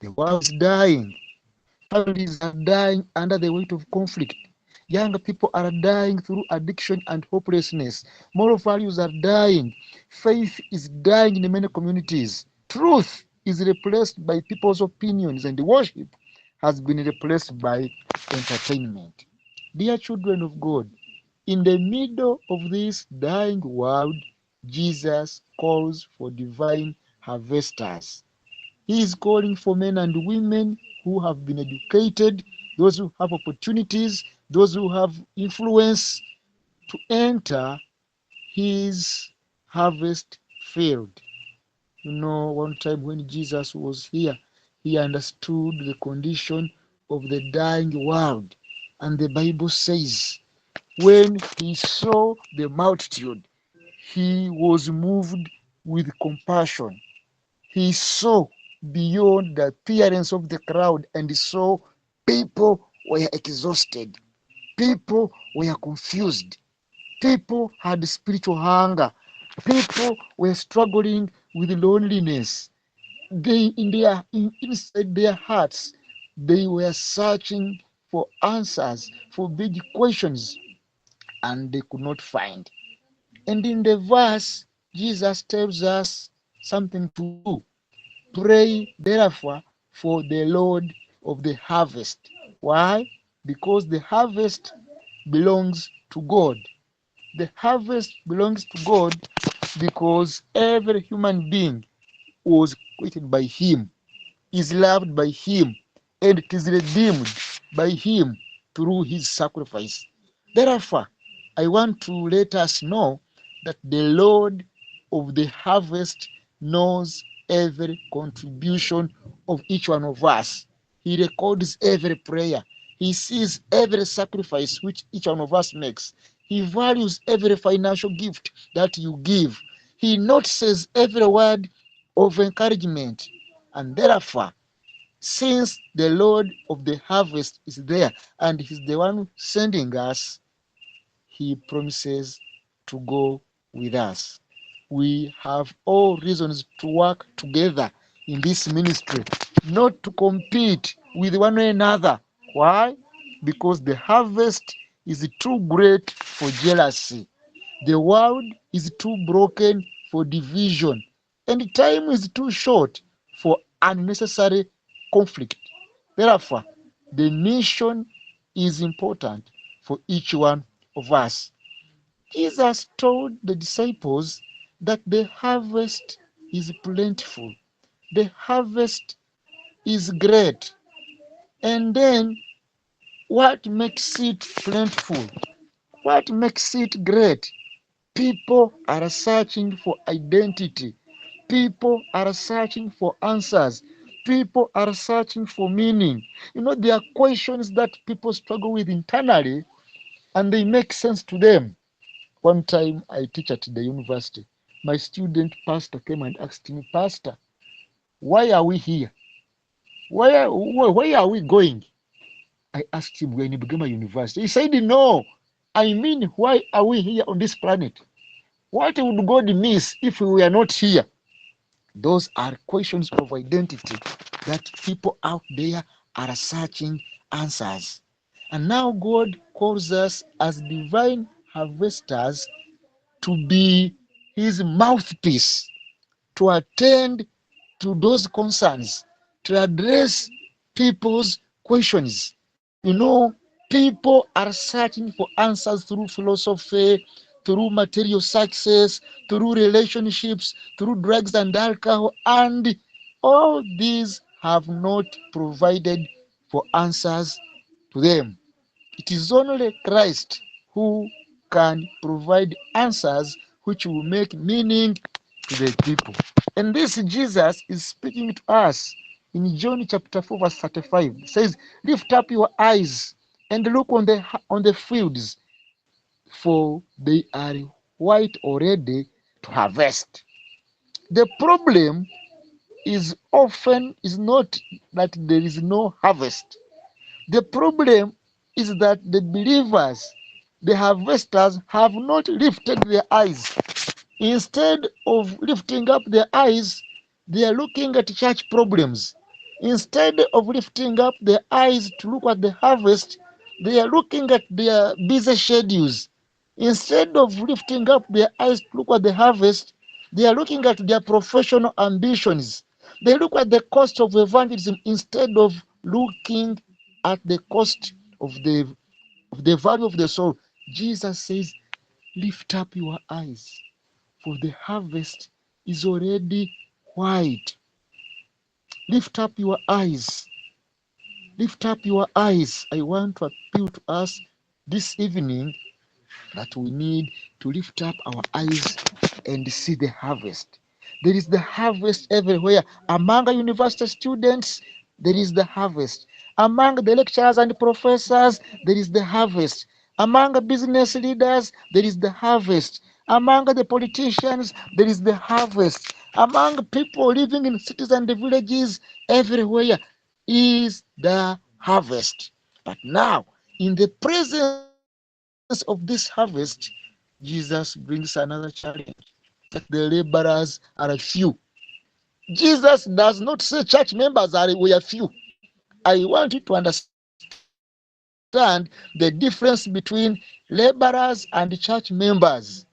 The world is dying. Families are dying under the weight of conflict. Young people are dying through addiction and hopelessness. Moral values are dying. Faith is dying in many communities. Truth is replaced by people's opinions, and worship has been replaced by entertainment. Dear children of God, in the middle of this dying world, Jesus calls for divine harvesters. He is calling for men and women who have been educated, those who have opportunities, those who have influence to enter his harvest field. One time when Jesus was here, he understood the condition of the dying world. And the Bible says, when he saw the multitude, he was moved with compassion. He saw beyond the appearance of the crowd and saw people were exhausted. People were confused. People had spiritual hunger. People were struggling with loneliness. Inside their hearts, they were searching for answers, for big questions, and they could not find. And in the verse, Jesus tells us something to do. Pray, therefore, for the Lord of the harvest. Why? Because the harvest belongs to God. The harvest belongs to God because every human being was created by Him, is loved by Him, and it is redeemed by Him through His sacrifice. Therefore, I want to let us know that the Lord of the harvest knows every contribution of each one of us. He records every prayer. He sees every sacrifice which each one of us makes. He values every financial gift that you give. He notices every word of encouragement. And therefore, since the Lord of the harvest is there and He's the one sending us, He promises to go with us. We have all reasons to work together in this ministry, not to compete with one another. Why? Because the harvest is too great for jealousy. The world is too broken for division, and time is too short for unnecessary conflict. Therefore, the mission is important for each one of us. Jesus told the disciples that the harvest is plentiful, the harvest is great. And then what makes it plentiful? What makes it great? People are searching for identity. People are searching for answers. People are searching for meaning. There are questions that people struggle with internally and they make sense to them. One time I teach at the university. My student pastor came and asked me, Pastor, why are we here? Where are we going? I asked him, we're in Isingoma University. He said, no, I mean, why are we here on this planet? What would God miss if we were not here? Those are questions of identity that people out there are searching answers. And now God calls us as divine harvesters to be His mouthpiece, to attend to those concerns, to address people's questions. People are searching for answers through philosophy, through material success, through relationships, through drugs and alcohol, and all these have not provided for answers to them. It is only Christ who can provide answers which will make meaning to the people. And this Jesus is speaking to us in John chapter 4 verse 35. It says, lift up your eyes and look on the fields, for they are white already to harvest. The problem is not that there is no harvest. The problem is that the believers, the harvesters, have not lifted their eyes. Instead of lifting up their eyes, they are looking at church problems. Instead of lifting up their eyes to look at the harvest, they are looking at their busy schedules. Instead of lifting up their eyes to look at the harvest, they are looking at their professional ambitions. They look at the cost of evangelism instead of looking at the cost of the value of the soul. Jesus says, lift up your eyes, for the harvest is already white. Lift up your eyes. Lift up your eyes. I want to appeal to us this evening that we need to lift up our eyes and see the harvest. There is the harvest everywhere. Among university students, there is the harvest. Among the lecturers and professors, there is the harvest. Among business leaders, there is the harvest. Among the politicians, there is the harvest. Among people living in cities and villages, everywhere is the harvest. But now, in the presence of this harvest, Jesus brings another challenge that the laborers are few. Jesus does not say church members were few. I want you to understand the difference between laborers and church members.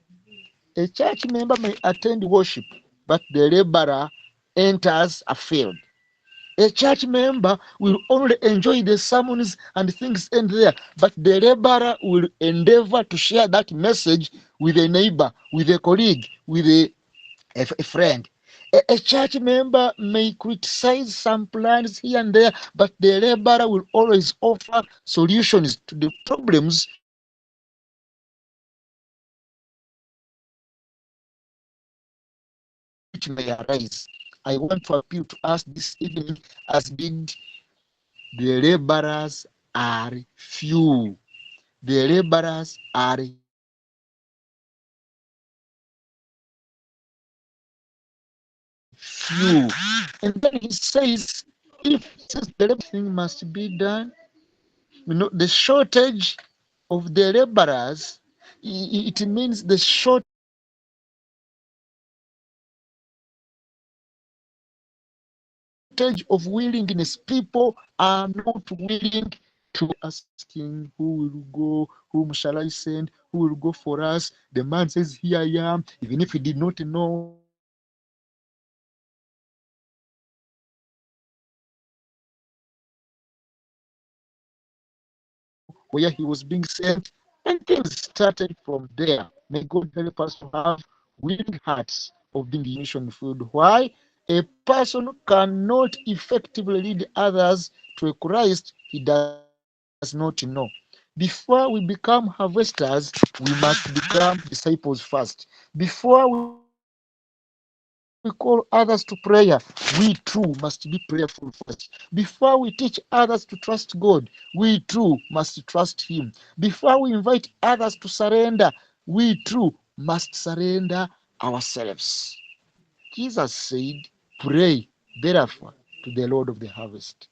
A church member may attend worship, but the laborer enters a field. A church member will only enjoy the sermons and things end there, but the laborer will endeavor to share that message with a neighbor, with a colleague, with a friend. A church member may criticize some plans here and there, but the laborer will always offer solutions to the problems which may arise. I want to appeal to us this evening as being the laborers are few. The laborers are few. The laborers are few. And then he says, if since the thing must be done, the shortage of the laborers, it means the shortage of willingness. People are not willing asking, who will go? Whom shall I send? Who will go for us? The man says, here I am. Even if he did not know where he was being sent, and things started from there. May God help us to have willing hearts of being in mission field. Why? A person cannot effectively lead others to a Christ he does not know. Before we become harvesters, we must become disciples first. Before we call others to prayer, we too must be prayerful first. Before we teach others to trust God, we too must trust Him. Before we invite others to surrender, we too must surrender ourselves. Jesus said, pray therefore to the Lord of the harvest.